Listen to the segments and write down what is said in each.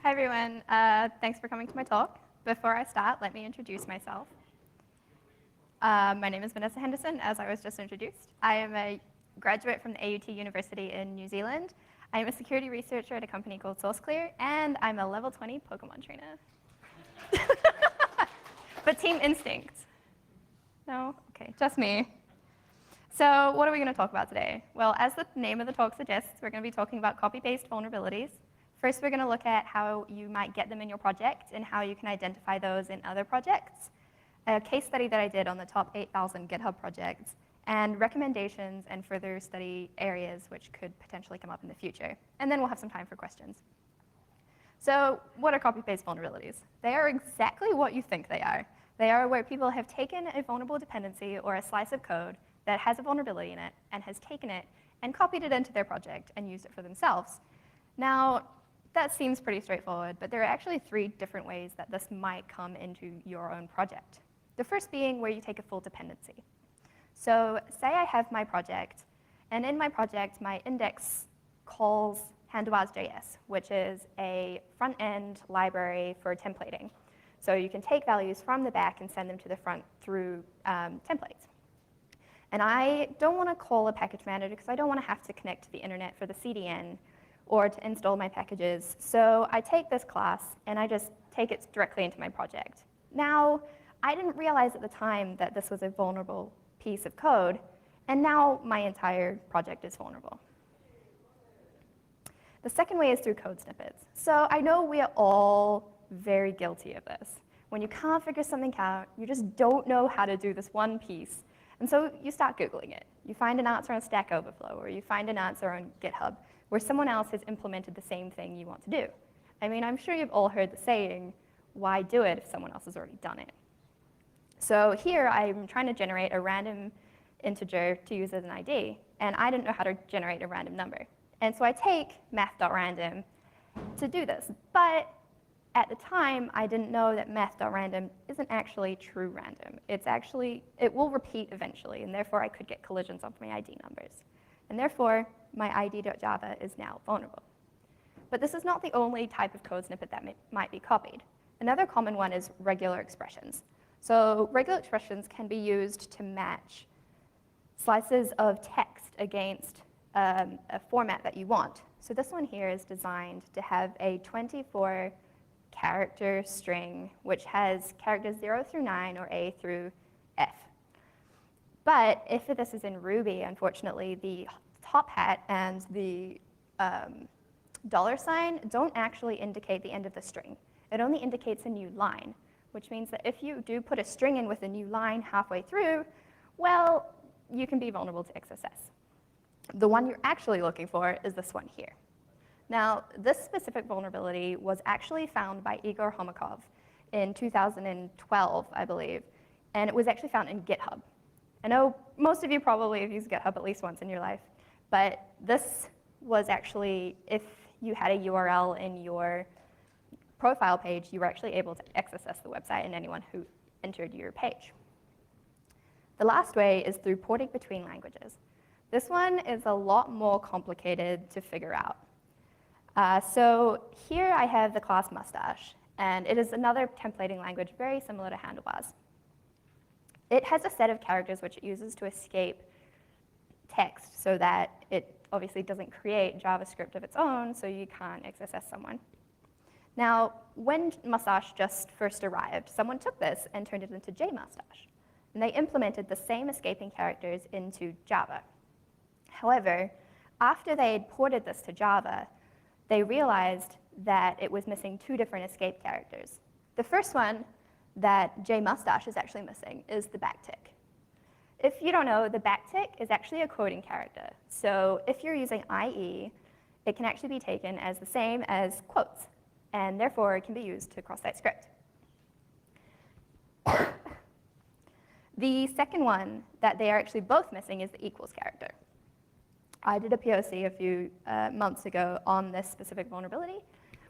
Hi, everyone. Thanks for coming to my talk. Before I start, let me introduce myself. My name is Vanessa Henderson, as I was just introduced. I am a graduate from the AUT University in New Zealand. I am a security researcher at a company called SourceClear, and I'm a level 20 Pokemon trainer. But Team Instinct. No? Okay, just me. So what are we going to talk about today? Well, as the name of the talk suggests, we're going to be talking about copy-paste vulnerabilities. First, we're going to look at how you might get them in your project and how you can identify those in other projects, a case study that I did on the top 8,000 GitHub projects, and recommendations and further study areas which could potentially come up in the future. And then we'll have some time for questions. So what are copy-paste vulnerabilities? They are exactly what you think they are. They are where people have taken a vulnerable dependency or a slice of code that has a vulnerability in it and has taken it and copied it into their project and used it for themselves. Now, that seems pretty straightforward, but there are actually 3 different ways that this might come into your own project. The first being where you take a full dependency. So say I have my project, and in my project, my index calls handlebars.js, which is a front-end library for templating. So you can take values from the back and send them to the front through templates. And I don't want to call a package manager because I don't want to have to connect to the internet for the CDN or to install my packages. So I take this class and I just take it directly into my project. Now, I didn't realize at the time that this was a vulnerable piece of code, and now my entire project is vulnerable. The second way is through code snippets. So I know we are all very guilty of this. When you can't figure something out, you just don't know how to do this one piece, and so you start Googling it. You find an answer on Stack Overflow, or you find an answer on GitHub, where someone else has implemented the same thing you want to do. I mean, I'm sure you've all heard the saying, why do it if someone else has already done it? So here I'm trying to generate a random integer to use as an ID, and I didn't know how to generate a random number. And so I take math.random to do this. But at the time, I didn't know that math.random isn't actually true random. It will repeat eventually, and therefore I could get collisions of my ID numbers. And therefore, my ID.java is now vulnerable. But this is not the only type of code snippet that might be copied. Another common one is regular expressions. So regular expressions can be used to match slices of text against a format that you want. So this one here is designed to have a 24-character string, which has characters 0 through 9 or A through F. But if this is in Ruby, unfortunately, the top hat and the $sign don't actually indicate the end of the string. It only indicates a new line, which means that if you do put a string in with a new line halfway through, well, you can be vulnerable to XSS. The one you're actually looking for is this one here. Now, this specific vulnerability was actually found by Igor Homikov in 2012, I believe, and it was actually found in GitHub. I know most of you probably have used GitHub at least once in your life, but this was actually, if you had a URL in your profile page, you were actually able to XSS the website and anyone who entered your page. The last way is through porting between languages. This one is a lot more complicated to figure out. So here I have the class mustache, and it is another templating language very similar to handlebars. It has a set of characters which it uses to escape text so that it obviously doesn't create JavaScript of its own, so you can't XSS someone. Now, when mustache just first arrived, someone took this and turned it into JMustache, and they implemented the same escaping characters into Java. However, after they had ported this to Java, they realized that it was missing 2 different escape characters. The first one that JMustache is actually missing is the backtick. If you don't know, the backtick is actually a quoting character. So if you're using IE, it can actually be taken as the same as quotes, and therefore it can be used to cross-site script. The second one that they are actually both missing is the equals character. I did a POC a few months ago on this specific vulnerability,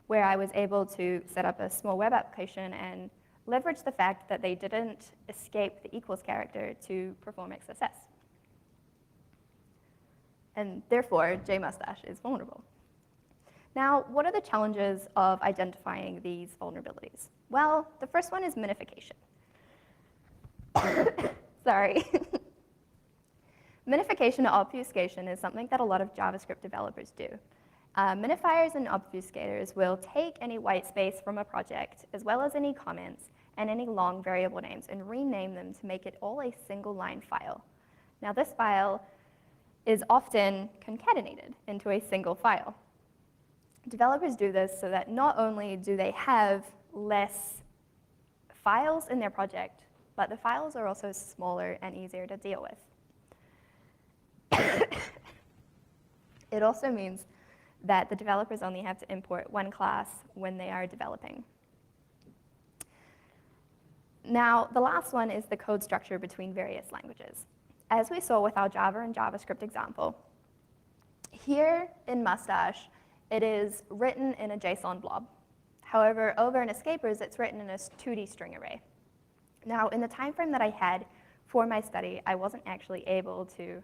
where I was able to set up a small web application and leverage the fact that they didn't escape the equals character to perform XSS. And therefore, JMustache is vulnerable. Now, what are the challenges of identifying these vulnerabilities? Well, the first one is minification. Sorry. Minification or obfuscation is something that a lot of JavaScript developers do. Minifiers and obfuscators will take any white space from a project, as well as any comments and any long variable names, and rename them to make it all a single line file. Now, this file is often concatenated into a single file. Developers do this so that not only do they have less files in their project, but the files are also smaller and easier to deal with. It also means that the developers only have to import one class when they are developing. Now, the last one is the code structure between various languages. As we saw with our Java and JavaScript example, here in Mustache, it is written in a JSON blob. However, over in Escapers, it's written in a 2D string array. Now, in the time frame that I had for my study, I wasn't actually able to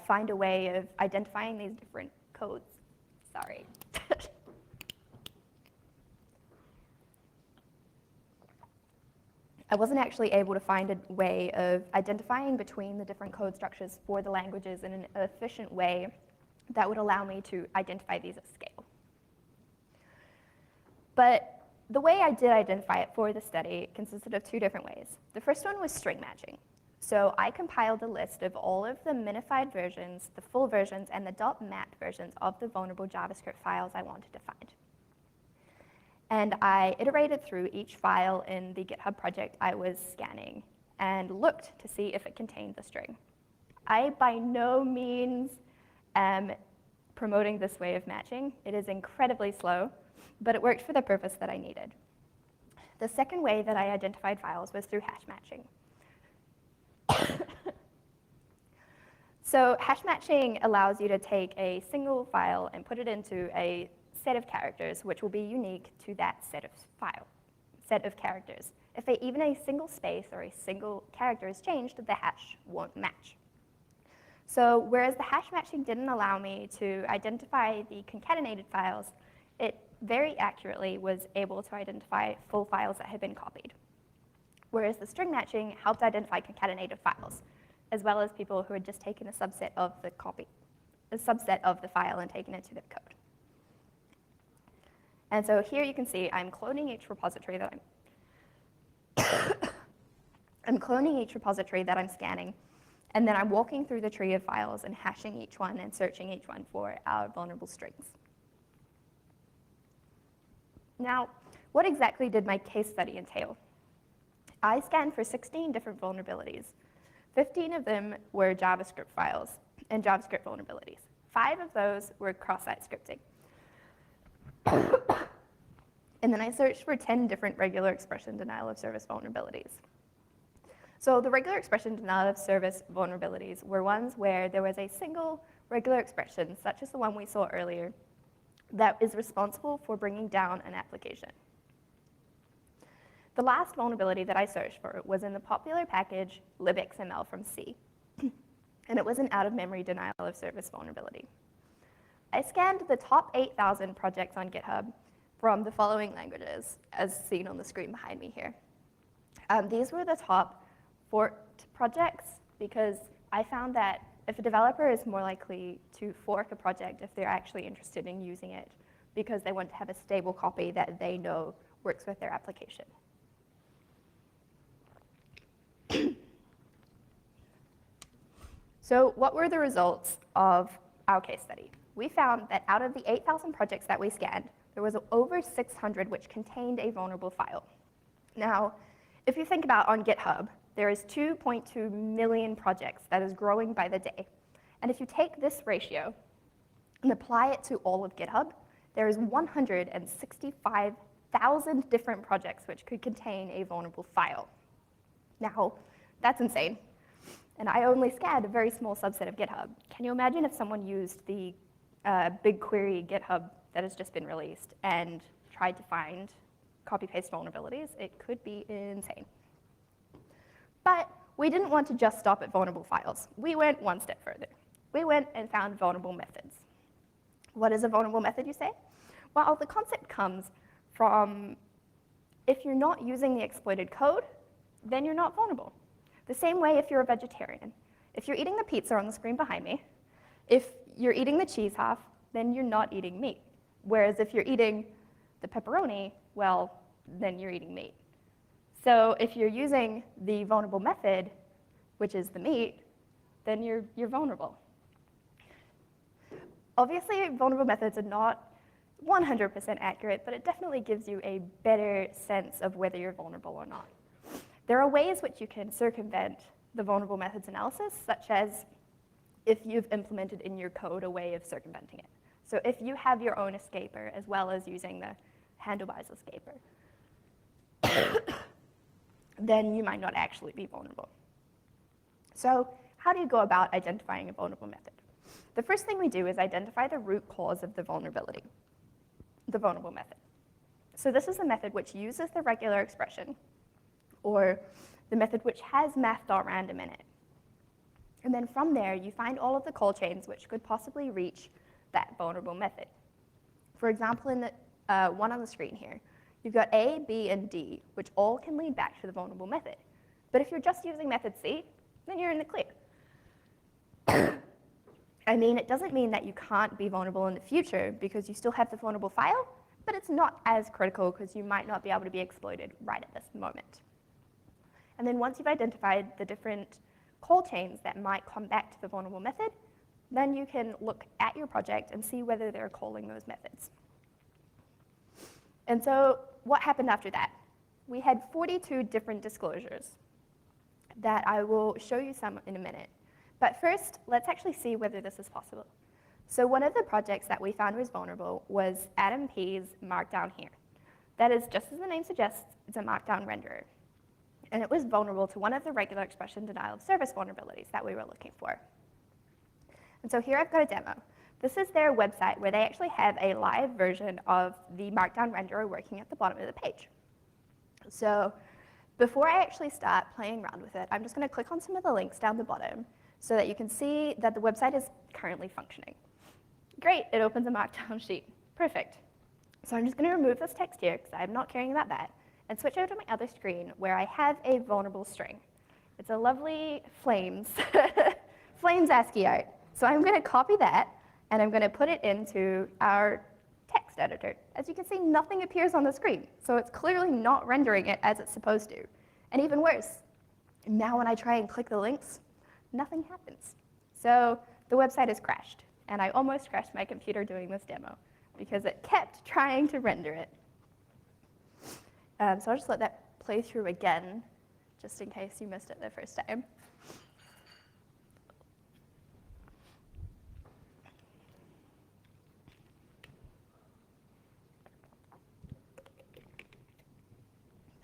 find a way of identifying these different codes. Sorry. I wasn't actually able to find a way of identifying between the different code structures for the languages in an efficient way that would allow me to identify these at scale. But the way I did identify it for the study consisted of two different ways. The first one was string matching. So I compiled a list of all of the minified versions, the full versions, and the .map versions of the vulnerable JavaScript files I wanted to find. And I iterated through each file in the GitHub project I was scanning and looked to see if it contained the string. I by no means am promoting this way of matching. It is incredibly slow, but it worked for the purpose that I needed. The second way that I identified files was through hash matching. So hash matching allows you to take a single file and put it into a set of characters, which will be unique to that set of characters. If even a single space or a single character is changed, the hash won't match. So whereas the hash matching didn't allow me to identify the concatenated files, it very accurately was able to identify full files that had been copied. Whereas the string matching helped identify concatenated files, as well as people who had just taken a subset of the file and taken it to the code. And so here you can see I'm cloning each repository that I'm scanning, and then I'm walking through the tree of files and hashing each one and searching each one for our vulnerable strings. Now, what exactly did my case study entail? I scanned for 16 different vulnerabilities. 15 of them were JavaScript files and JavaScript vulnerabilities. 5 of those were cross-site scripting. And then I searched for 10 different regular expression denial of service vulnerabilities. So the regular expression denial of service vulnerabilities were ones where there was a single regular expression, such as the one we saw earlier, that is responsible for bringing down an application. The last vulnerability that I searched for was in the popular package libxml from C, and it was an out-of-memory denial of service vulnerability. I scanned the top 8,000 projects on GitHub from the following languages, as seen on the screen behind me here. These were the top forked projects because I found that if a developer is more likely to fork a project if they're actually interested in using it because they want to have a stable copy that they know works with their application. So what were the results of our case study? We found that out of the 8,000 projects that we scanned, there was over 600 which contained a vulnerable file. Now, if you think about on GitHub, there is 2.2 million projects that is growing by the day. And if you take this ratio and apply it to all of GitHub, there is 165,000 different projects which could contain a vulnerable file. Now, that's insane. And I only scanned a very small subset of GitHub. Can you imagine if someone used the BigQuery GitHub that has just been released and tried to find copy-paste vulnerabilities? It could be insane. But we didn't want to just stop at vulnerable files. We went one step further. We went and found vulnerable methods. What is a vulnerable method, you say? Well, the concept comes from if you're not using the exploited code, then you're not vulnerable. The same way if you're a vegetarian. If you're eating the pizza on the screen behind me, if you're eating the cheese half, then you're not eating meat. Whereas if you're eating the pepperoni, well, then you're eating meat. So if you're using the vulnerable method, which is the meat, then you're vulnerable. Obviously, vulnerable methods are not 100% accurate, but it definitely gives you a better sense of whether you're vulnerable or not. There are ways which you can circumvent the vulnerable methods analysis, such as if you've implemented in your code a way of circumventing it. So if you have your own escaper as well as using the handlebars escaper, then you might not actually be vulnerable. So how do you go about identifying a vulnerable method? The first thing we do is identify the root cause of the vulnerability, the vulnerable method. So this is the method which uses the regular expression, or the method which has math.random in it. And then from there, you find all of the call chains which could possibly reach that vulnerable method. For example, in the one on the screen here, you've got A, B, and D, which all can lead back to the vulnerable method. But if you're just using method C, then you're in the clear. I mean, it doesn't mean that you can't be vulnerable in the future because you still have the vulnerable file, but it's not as critical because you might not be able to be exploited right at this moment. And then once you've identified the different call chains that might come back to the vulnerable method, then you can look at your project and see whether they're calling those methods. And so what happened after that? We had 42 different disclosures that I will show you some in a minute. But first, let's actually see whether this is possible. So one of the projects that we found was vulnerable was Adam P's Markdown here. That is, just as the name suggests, it's a Markdown renderer. And it was vulnerable to one of the regular expression denial of service vulnerabilities that we were looking for. And so here I've got a demo. This is their website where they actually have a live version of the Markdown renderer working at the bottom of the page. So before I actually start playing around with it, I'm just going to click on some of the links down the bottom so that you can see that the website is currently functioning. Great, it opens a Markdown sheet. Perfect. So I'm just going to remove this text here because I'm not caring about that, and switch over to my other screen where I have a vulnerable string. It's a lovely flames, flames ASCII art. So I'm going to copy that, and I'm going to put it into our text editor. As you can see, nothing appears on the screen, so it's clearly not rendering it as it's supposed to. And even worse, now when I try and click the links, nothing happens. So the website has crashed, and I almost crashed my computer doing this demo because it kept trying to render it. So I'll just let that play through again, just in case you missed it the first time.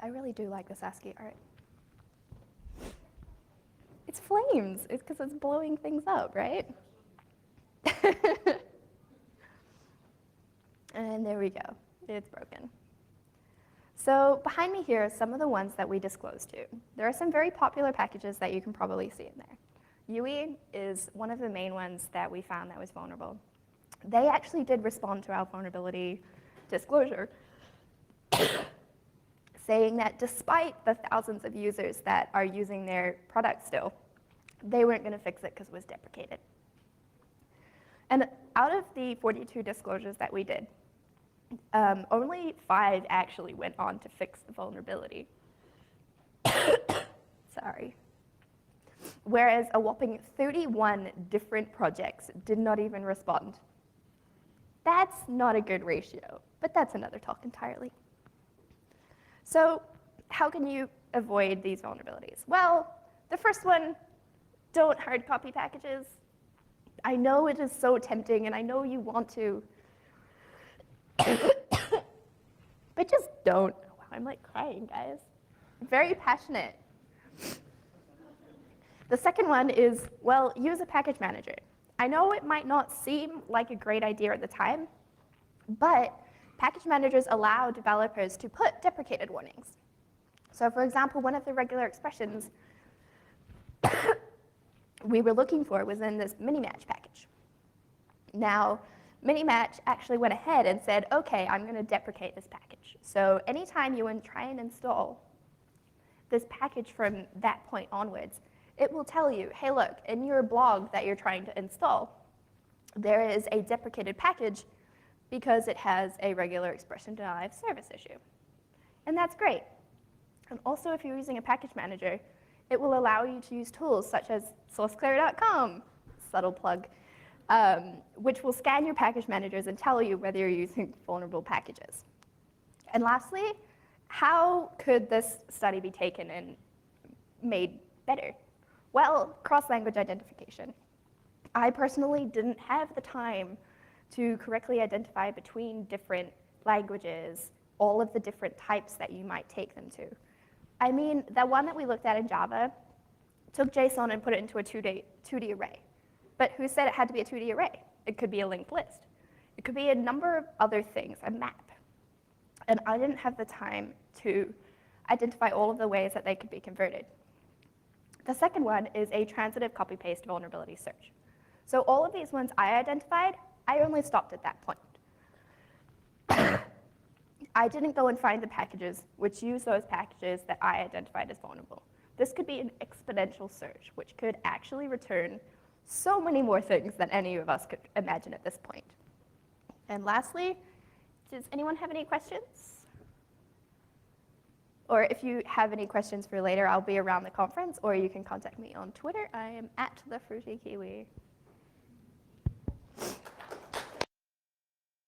I really do like this ASCII art. It's flames. It's because it's blowing things up, right? And there we go. It's broken. So behind me here are some of the ones that we disclosed to. There are some very popular packages that you can probably see in there. UE is one of the main ones that we found that was vulnerable. They actually did respond to our vulnerability disclosure, saying that despite the thousands of users that are using their product still, they weren't going to fix it because it was deprecated. And out of the 42 disclosures that we did, only 5 actually went on to fix the vulnerability. Sorry. Whereas a whopping 31 different projects did not even respond. That's not a good ratio, but that's another talk entirely. So how can you avoid these vulnerabilities? Well, the first one, don't hard copy packages. I know it is so tempting, and I know you want to, but just don't. Wow, I'm like crying, guys. I'm very passionate. The second one is, well, use a package manager. I know it might not seem like a great idea at the time, but package managers allow developers to put deprecated warnings. So for example, one of the regular expressions we were looking for was in this mini-match package. Now, mini-match actually went ahead and said, okay, I'm going to deprecate this package. So anytime you try and install this package from that point onwards, it will tell you, hey, look, in your blog that you're trying to install, there is a deprecated package because it has a regular expression denied service issue. And that's great. And also, if you're using a package manager, it will allow you to use tools such as sourceclear.com, subtle plug, which will scan your package managers and tell you whether you're using vulnerable packages. And lastly, how could this study be taken and made better? Well, cross-language identification. I personally didn't have the time to correctly identify between different languages, all of the different types that you might take them to. I mean, the one that we looked at in Java took JSON and put it into a 2D array. But who said it had to be a 2D array? It could be a linked list. It could be a number of other things, a map. And I didn't have the time to identify all of the ways that they could be converted. The second one is a transitive copy-paste vulnerability search. So all of these ones I identified, I only stopped at that point. I didn't go and find the packages which use those packages that I identified as vulnerable. This could be an exponential search, which could actually return so many more things than any of us could imagine at this point. And lastly, does anyone have any questions? Or if you have any questions for later, I'll be around the conference, or you can contact me on Twitter. I am @thefruitykiwi.